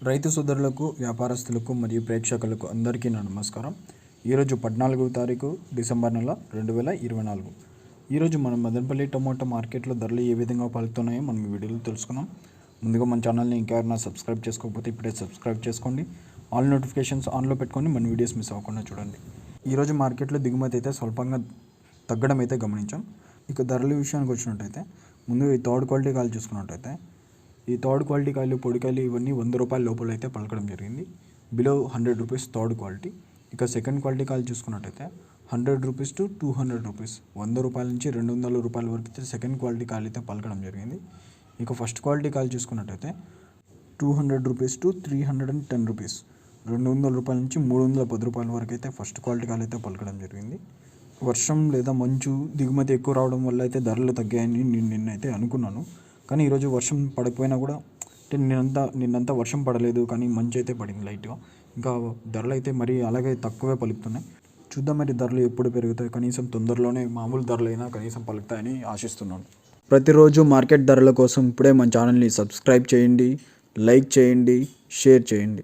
రైతు సోదరులకు, వ్యాపారస్తులకు మరియు ప్రేక్షకులకు అందరికీ నా నమస్కారం. ఈరోజు 14వ తారీఖు డిసెంబర్ నెల 2024. ఈరోజు మనం మదనపల్లి టమోటా మార్కెట్లో ధరలు ఏ విధంగా పలుకుతున్నాయో మనం ఈ వీడియోలో తెలుసుకుందాం. ముందుగా మన ఛానల్ని ఇంకెవరైనా సబ్స్క్రైబ్ చేసుకోకపోతే ఇప్పుడే సబ్స్క్రైబ్ చేసుకోండి. ఆల్ నోటిఫికేషన్స్ ఆన్లో పెట్టుకొని మన వీడియోస్ మిస్ అవ్వకుండా చూడండి. ఈరోజు మార్కెట్లో దిగుమతి అయితే స్వల్పంగా తగ్గడం అయితే గమనించాం. ఇక ధరల విషయానికి వచ్చినట్టయితే ముందు ఈ థర్డ్ క్వాలిటీ కాయలు చూసుకున్నట్టయితే ఈ థర్డ్ క్వాలిటీ కాయలు, పొడికాయలు ఇవన్నీ 100 రూపాయల లోపల అయితే పలకడం జరిగింది. Below 100 rupees third quality. ఇక సెకండ్ క్వాలిటీ కాయలు చూసుకున్నట్టయితే 100 రూపీస్ టు 200 రూపీస్, 100 రూపాయల నుంచి 200 రూపాయల వరకు అయితే సెకండ్ క్వాలిటీ కాయలు అయితే పలకడం జరిగింది. ఇక ఫస్ట్ క్వాలిటీ కాయలు చూసుకున్నట్టయితే 200 రూపీస్ టు 310 రూపీస్, 200 రూపాయల నుంచి 310 రూపాయల వరకు అయితే ఫస్ట్ క్వాలిటీ కాయలు అయితే పలకడం జరిగింది. వర్షం లేదా మంచు దిగుమతి ఎక్కువ రావడం వల్ల అయితే ధరలు తగ్గాయని నిన్నైతే అనుకున్నాను. కానీ ఈరోజు వర్షం పడకపోయినా కూడా అంటే నిన్నంతా వర్షం పడలేదు, కానీ మంచు అయితే పడింది లైట్గా. ఇంకా ధరలు అయితే మరీ అలాగే తక్కువే పలుకుతున్నాయి. చూద్దాం మరి ధరలు ఎప్పుడు పెరుగుతాయి. కనీసం తొందరలోనే మామూలు ధరలైనా కనీసం పలుకుతాయని ఆశిస్తున్నాను. ప్రతిరోజు మార్కెట్ ధరల కోసం ఇప్పుడే మన ఛానల్ని సబ్స్క్రైబ్ చేయండి, లైక్ చేయండి, షేర్ చేయండి.